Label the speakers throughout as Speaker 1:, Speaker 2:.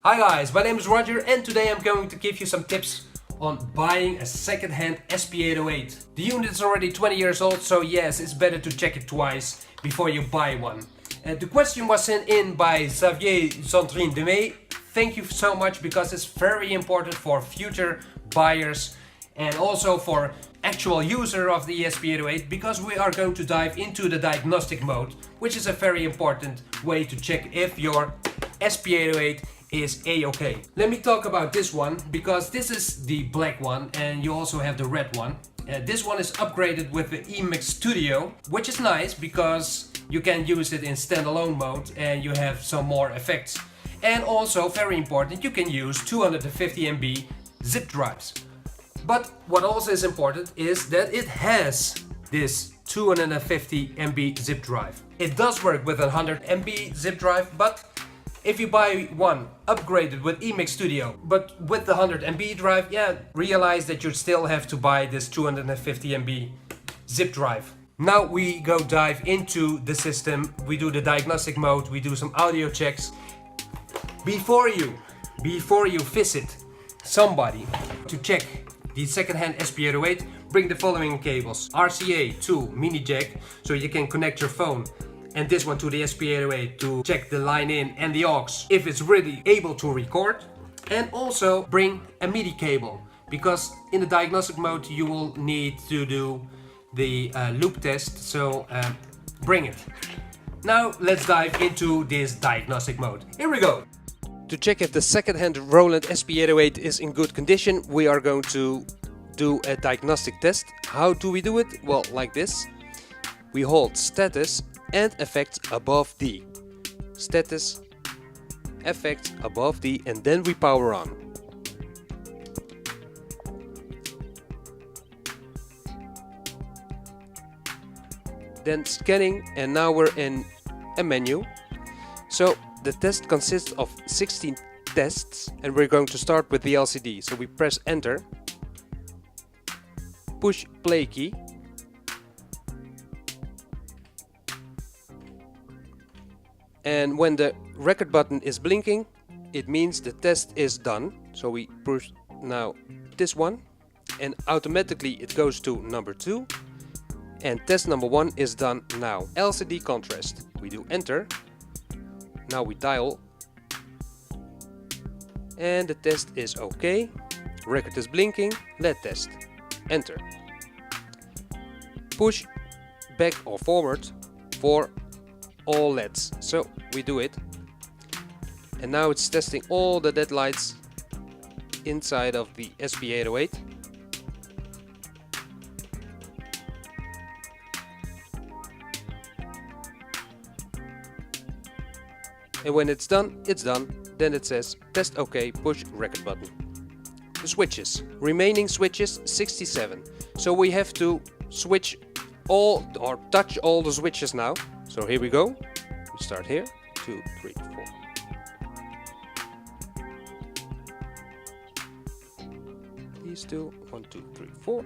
Speaker 1: Hi guys, my name is Roger and today I'm going to give you some tips on buying a second-hand SP-808. The unit is already 20 years old, so yes, it's better to check it twice before you buy one. The question was sent in by Xavier Zandrine de May. Thank you so much because it's very important for future buyers and also for actual user of the SP-808 because we are going to dive into the diagnostic mode, which is a very important way to check if your SP-808 is A-okay. Let me talk about this one because this is the black one and you also have the red one. This one is upgraded with the EMIX Studio, which is nice because you can use it in standalone mode and you have some more effects. And also, very important, you can use 250 MB zip drives. But what also is important is that it has this 250 MB zip drive. It does work with a 100 MB zip drive, but if you buy one upgraded with EMIX Studio, but with the 100 MB drive, yeah, realize that you still have to buy this 250 MB zip drive. Now we go dive into the system, we do the diagnostic mode, we do some audio checks. Before you visit somebody to check the second-hand SP-808, bring the following cables. RCA to mini jack, so you can connect your phone, and this one to the SP-808 to check the line in and the aux if it's really able to record. And also bring a MIDI cable, because in the diagnostic mode you will need to do the loop test, so bring it. Now let's dive into this diagnostic mode. Here we go. To check if the second-hand Roland SP-808 is in good condition, we are going to do a diagnostic test. How do we do it? Well, like this. We hold status and effects above D. Status, effects above D, and then we power on. Then scanning, and now we're in a menu. So the test consists of 16 tests and we're going to start with the LCD. So we press enter, push play key, and when the record button is blinking, it means the test is done. So we push now this one and automatically it goes to number 2, and test number 1 is done now. LCD contrast, we do enter. Now we dial and the test is okay. Record is blinking. LED test. Enter. Push back or forward for all LEDs. So we do it. And now it's testing all the LED lights inside of the SP-808. And when it's done, it's done. Then it says test OK, push record button. The switches. Remaining switches 67. So we have to switch all or touch all the switches now. So here we go. We start here. 2, 3, 4. These two. 1, 2, 3, 4.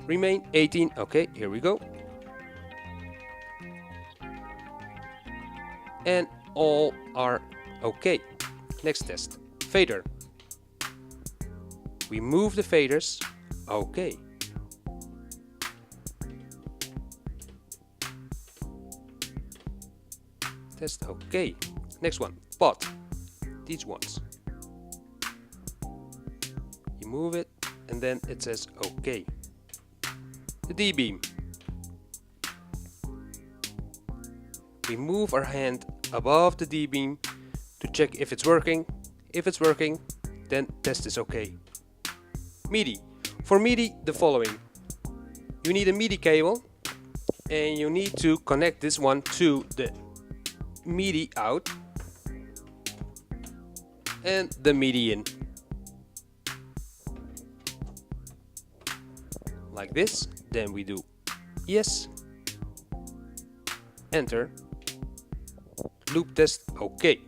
Speaker 1: Remain 18. Okay, here we go. And all are okay. Next test. Fader. We move the faders. Okay. Test okay. Next one. Pot. These ones. You move it and then it says okay. The D-beam. We move our hand above the D-beam to check if it's working. If it's working, then test is okay. MIDI. For MIDI, the following. You need a MIDI cable and you need to connect this one to the MIDI out and the MIDI in. Like this. Then we do yes, enter, loop test OK.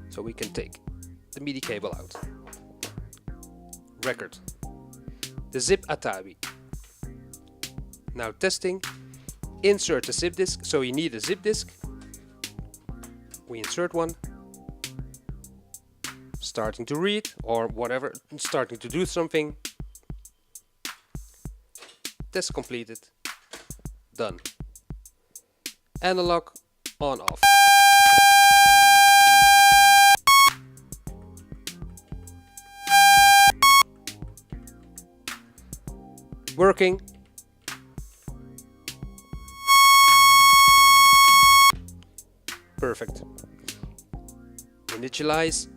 Speaker 1: So we can take the MIDI cable out. Record. The zip atapi. Now testing. Insert a zip disk, so you need a zip disk. We insert one. Starting to read or whatever, starting to do something. Test completed. Done. Analog on off. Working. Perfect. Initialize.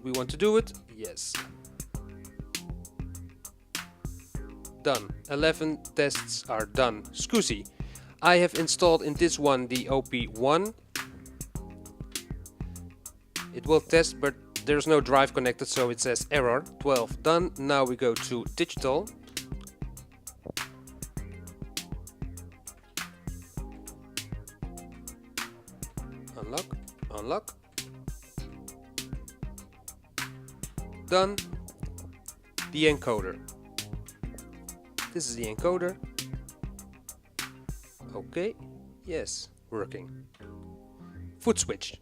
Speaker 1: We want to do it? Yes. Done. 11 tests are done. SCSI. I have installed in this one the OP1. It will test, but there's no drive connected, so it says error. 12 done. Now we go to digital. Unlock, unlock. Done. The encoder. This is the encoder. Okay, yes, working. Foot switch.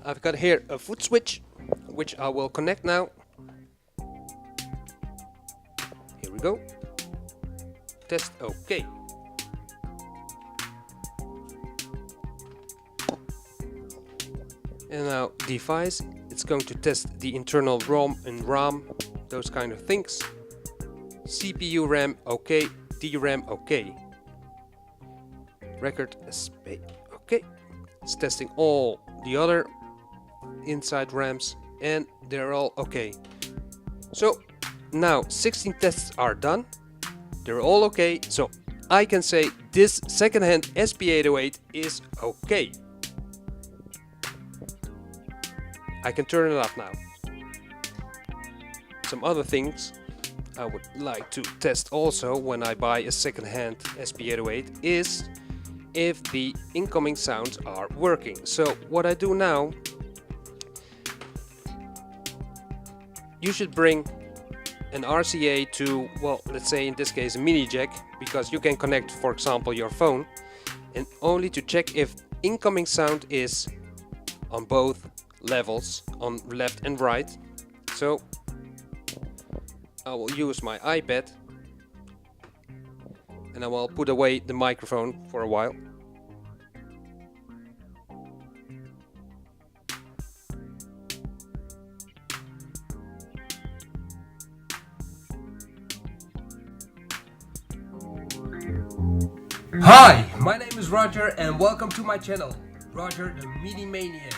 Speaker 1: I've got here a foot switch, which I will connect now. Here we go. Test okay. And now device, it's going to test the internal ROM and RAM, those kind of things. CPU RAM okay, DRAM okay. Record SP okay. It's testing all the other inside RAMs and they're all okay. So now 16 tests are done. They're all okay. So I can say this second-hand SP-808 is okay. I can turn it off now. Some other things I would like to test also when I buy a second-hand SP-808 is if the incoming sounds are working. So what I do now, you should bring an RCA to, well, let's say in this case a mini jack, because you can connect, for example, your phone, and only to check if incoming sound is on both levels, on left and right. So I will use my iPad and I will put away the microphone for a while. Hi, my name is Roger and welcome to my channel, Roger the MIDI Maniac.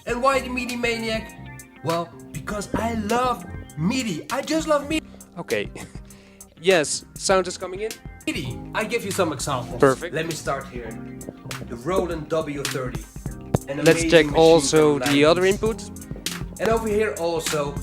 Speaker 1: And why the MIDI Maniac? Well, because I love MIDI. I just love MIDI. Okay. Yes, sound is coming in. MIDI. I give you some examples. Perfect. Let me start here. The Roland W30. Let's check also the other inputs. And over here also.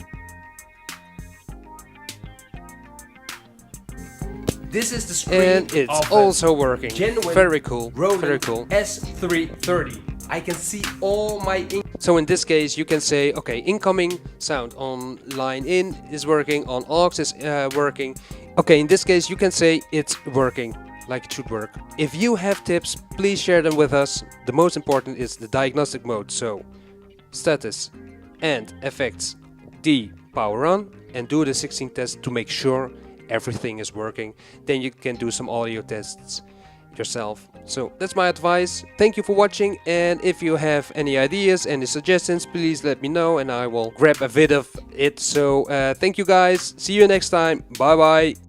Speaker 1: This is the screen and it's also working. Very cool. Roland very cool. S330. I can see all my. So in this case, you can say, okay, incoming sound on line in is working, on aux is working. Okay, in this case, you can say it's working like it should work. If you have tips, please share them with us. The most important is the diagnostic mode. So status and effects D power on and do the 16 test to make sure everything is working. Then you can do some audio tests yourself. So that's my advice. Thank you for watching, and if you have any ideas, any suggestions, please let me know and I will grab a vid of it. So thank you guys, see you next time, bye bye.